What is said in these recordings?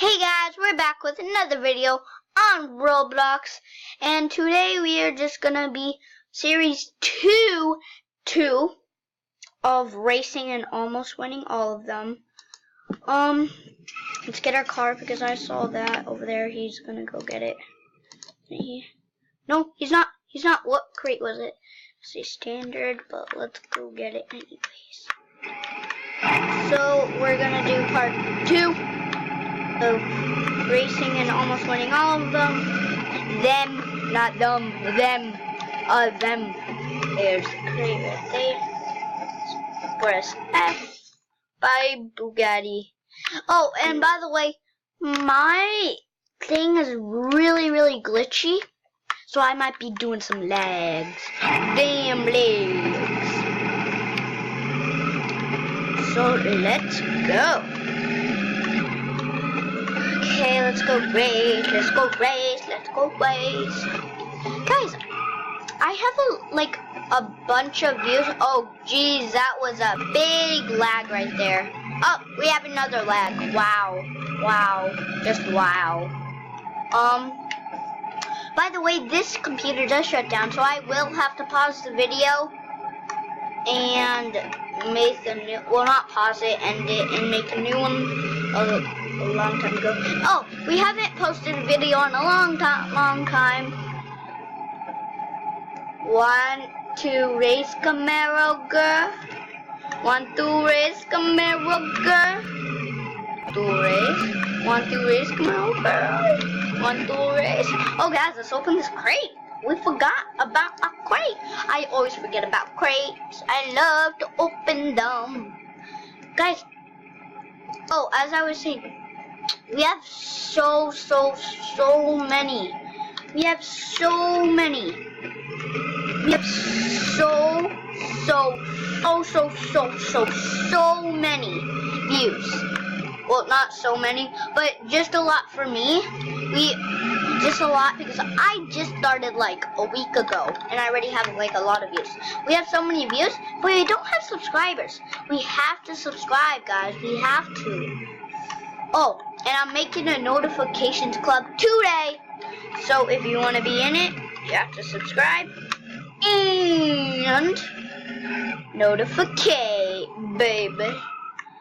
Hey guys, we're back with another video on Roblox, and today we are just gonna be series 2 of racing and almost winning all of them. Let's get our car because I saw that over there. He's gonna go get it. No, he's not. He's not. What crate was it? Say standard, but let's go get it anyways. So we're gonna do part 2 of racing and almost winning all of them. Them, not them, them. There's the crate right there. Press F by Bugatti. Oh, and by the way, my thing is really glitchy, so I might be doing some lags. Damn lags. So let's go. Okay, let's go race, let's go race. Guys, I have a bunch of views. Oh, geez, that was a big lag right there. Oh, we have another lag. Wow, just wow. By the way, this computer does shut down, so I will have to pause the video and make a new, well, not pause it, end it, and make a new one a long time ago. Oh, we haven't posted a video in a long time. 1, 2, race Camaro girl. 1, 2, race Camaro girl. 2 race. 1, 2, race Camaro girl. 1, 2, race. Oh guys, let's open this crate. We forgot about a crate. I always forget about crates. I love to open them. Guys, oh, as I was saying, we have so many. We have so many. We have so many views. Well, not so many, but just a lot for me. Just a lot because I just started like a week ago and I already have like a lot of views. We have so many views, but we don't have subscribers. We have to subscribe, guys. We have to. Oh, and I'm making a notifications club today. So if you want to be in it, you have to subscribe and notificate, baby.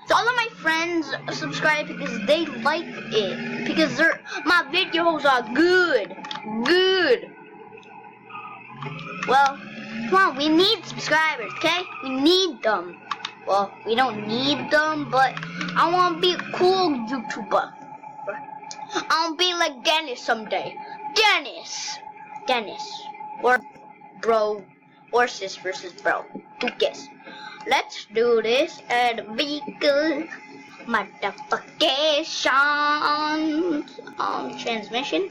So all of my friends subscribe because they like it, because my videos are good. Well, come on, we need subscribers, okay? We need them. Well, we don't need them, but I want to be a cool YouTuber. I want to be like Dennis someday. Dennis. Or bro. Or sis versus bro. Who cares? Let's do this and be good. Modification. Transmission.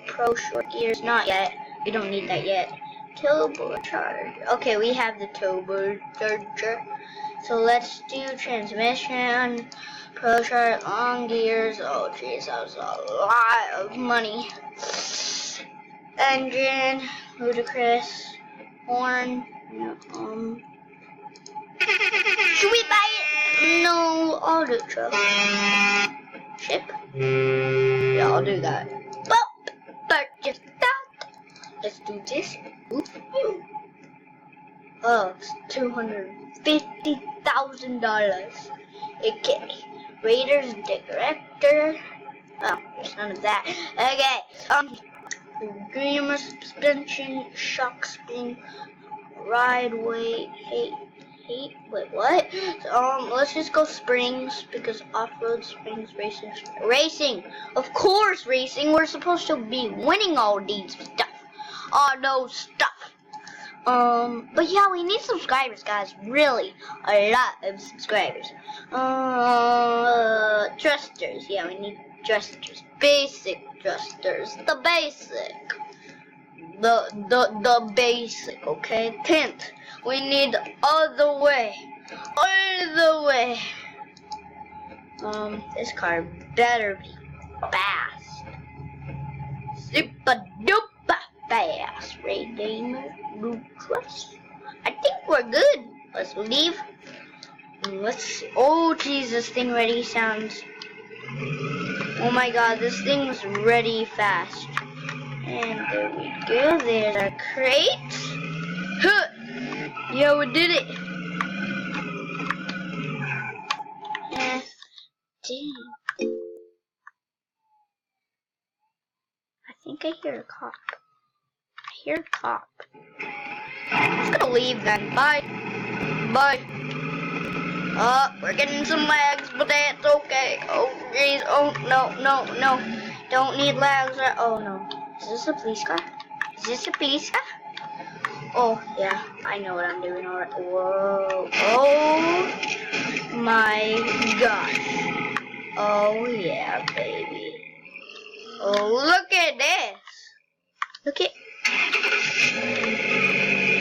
Pro short gears. Not yet. We don't need that yet. Turbocharger. Okay, we have the turbocharger. So let's do transmission. Pro short long gears. Oh jeez, that was a lot of money. Engine. Ludicrous. Horn. Should we buy it? No, auto truck. Ship? Yeah, I'll do that. Well, purchase that. Let's do this. Oh, it's $250,000. Okay. Raiders Director. Oh, there's none of that. Okay. Dreamer suspension, shock spring, ride weight, wait, what? Let's just go springs because off-road springs, racing. Of course, racing. We're supposed to be winning all these stuff. All those stuff. But yeah, we need subscribers, guys. Really, a lot of subscribers. Thrusters. Yeah, we need thrusters. Basic thrusters. The basic. The basic, okay? Tint. We need all the way. This car better be fast. Super duper fast. Radiator, Lucas. I think we're good. Let's leave. Let's see. Oh, geez, this thing already sounds Oh my god, this thing was ready fast. And there we go. There's our crate. Huh. Yeah, we did it. Dang. I think I hear a cop. I hear a cop. I'm just gonna leave then. Bye. Bye. We're getting some lags, but that's okay. Oh, jeez. Oh, no. Don't need lags. Oh, no. Is this a police car? Is this a police car? Oh, yeah. I know what I'm doing already. Whoa. Oh, my gosh. Oh, yeah, baby. Oh, look at this. Look at.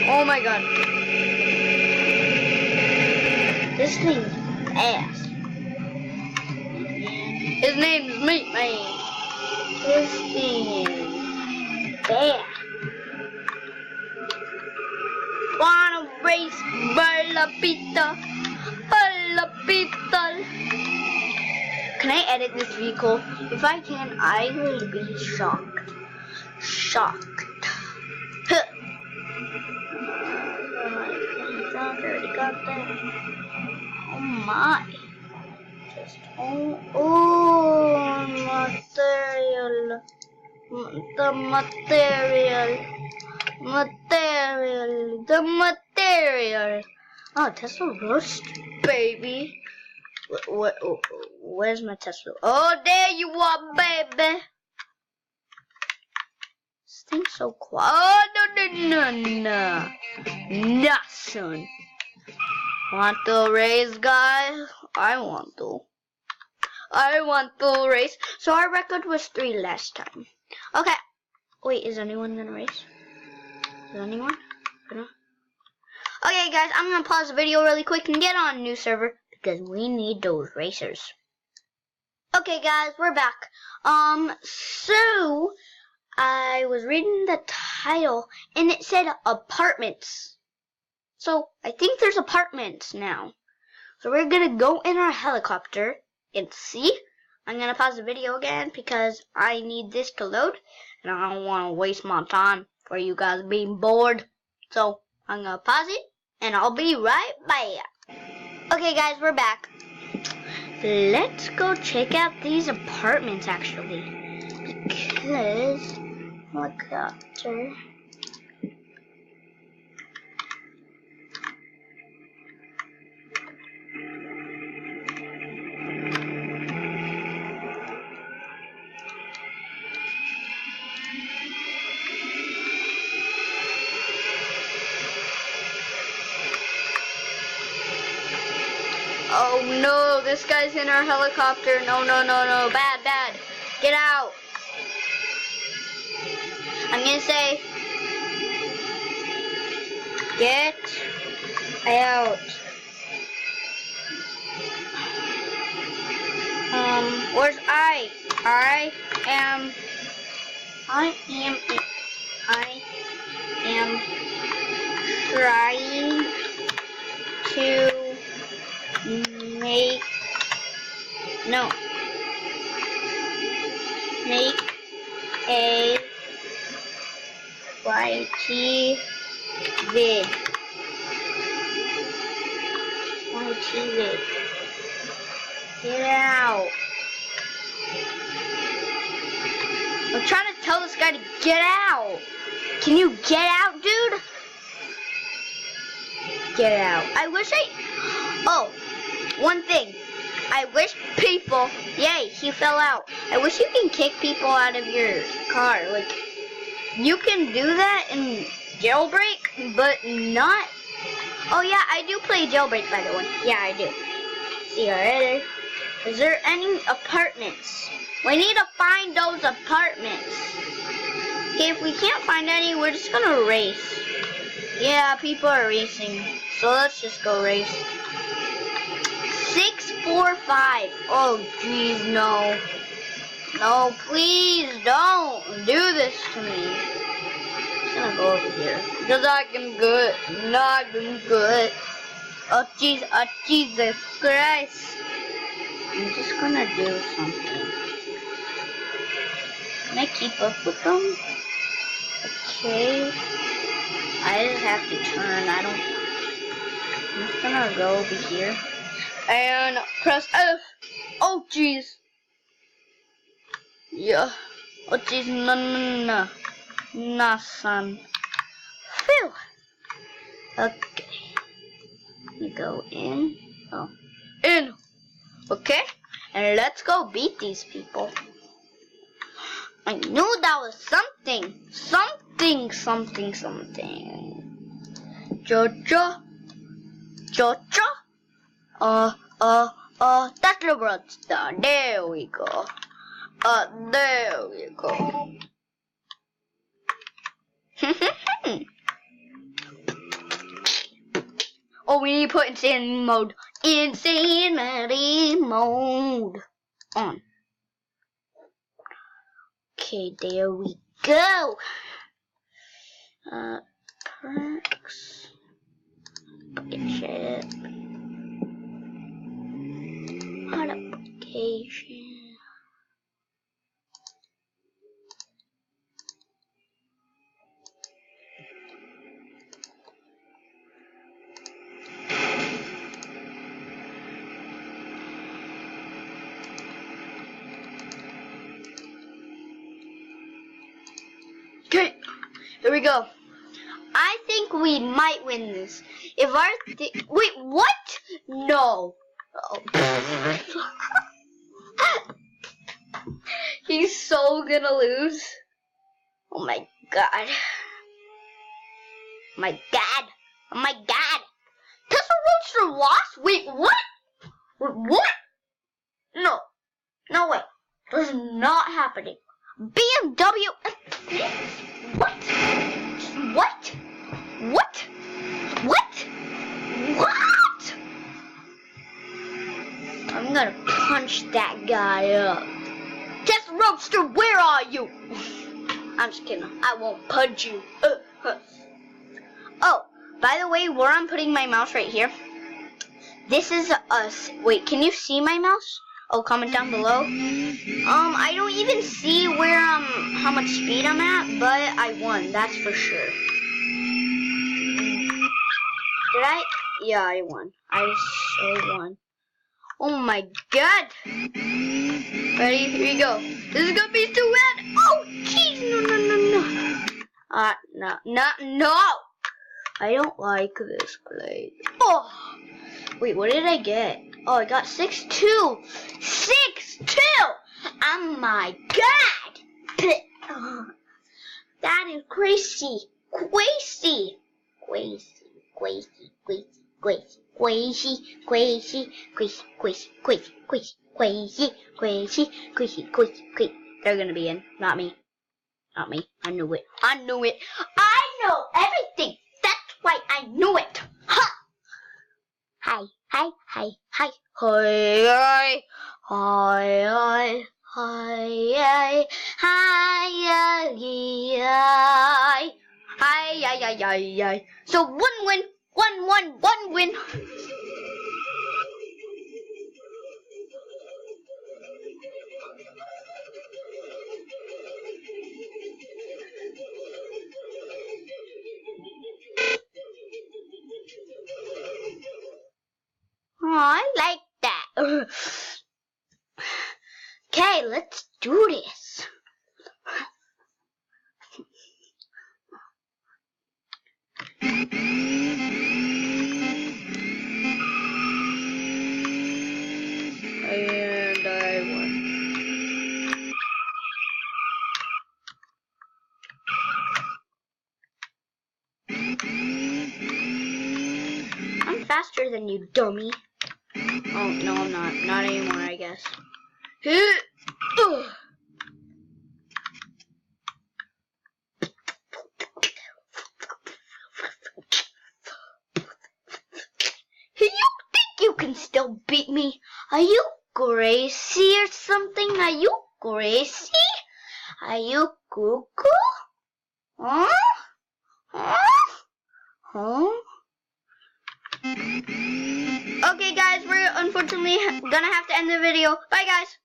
Oh, my God. This thing's fast. His name's Meat Man. This thing is fast. Wanna race Balapita? Can I edit this vehicle? If I can, I will be shocked. Huh. Already got that. Oh my. Material. The material. Oh, Tesla roast, baby. Where's my Tesla? Oh, there you are, baby. This thing's so quiet. Oh, no. Nah, son. Want to race, guys? I want to race. So our record was 3 last time. Okay. Wait, is anyone gonna race? Is anyone gonna? Okay, guys, I'm gonna pause the video really quick and get on a new server because we need those racers. Okay, guys, we're back. So I was reading the title and it said apartments. So I think there's apartments now. So we're gonna go in our helicopter and see. I'm gonna pause the video again because I need this to load and I don't want to waste my time for you guys being bored. So I'm gonna pause it and I'll be right back. Okay, guys, we're back. Let's go check out these apartments actually because helicopter. Oh no, this guy's in our helicopter. No. Bad. Get out. I'm gonna say, get out. Where's I? I am trying to make a YT vid. Get out. I'm trying to tell this guy to get out. Can you get out, dude? Get out. Oh, one thing. I wish people, yay, he fell out. I wish you can kick people out of your car. Like, you can do that in Jailbreak, but not. Oh yeah, I do play Jailbreak, by the way. Yeah, I do. See already. Is there any apartments? We need to find those apartments. Okay, if we can't find any, we're just gonna race. Yeah, people are racing. So let's just go race. 645. Oh, jeez, no. No, please don't do this to me. I'm just gonna go over here. Because I can good. Not good. Oh, Jesus Christ. I'm just gonna do something. Can I keep up with them? Okay. I just have to turn. I'm just gonna go over here. And press F. Oh, jeez. Yeah. Oh, jeez. No, no, no. Nah, son. Phew. Okay. Let me go in. Oh. In. Okay. And let's go beat these people. I knew that was something. Something. Jojo. That's the bloodstone. There we go. There we go. Oh, we need to put insanity mode. Insanity mode on. Okay, there we go. Perks. Bucket ship. Modification. Okay, here we go. I think we might win this. If our wait, what? No. Oh. He's so gonna lose. Oh my god. My dad. Oh my god. Tesla Roadster lost? Wait, what? What? No. No way. This is not happening. BMW. What? What? What? What? What? I'm gonna punch that guy up. Tesla Roadster, where are you? I'm just kidding. I won't punch you. Oh, by the way, where I'm putting my mouse right here. This is us. Wait, can you see my mouse? Oh, comment down below. I don't even see where how much speed I'm at, but I won. That's for sure. Did I? Yeah, I won. I so won. Oh my god. Ready? Here you go. This is gonna be too bad. Oh, jeez. No. I don't like this place. Oh. Wait, what did I get? Oh, I got 6-2. 6-2. Oh my god. That is crazy. Crazy. They're gonna be in, not me. Not me. I knew it. I know everything. That's why I knew it. Ha! Hi. So one win. Oh, I like that. Okay, let's do this. And I won. I'm faster than you, dummy. Oh, no, I'm not. Not anymore, I guess. You think you can still beat me? Are you crazy or something? Are you crazy? Are you cuckoo? Huh? Okay, guys, we're unfortunately gonna have to end the video. Bye, guys.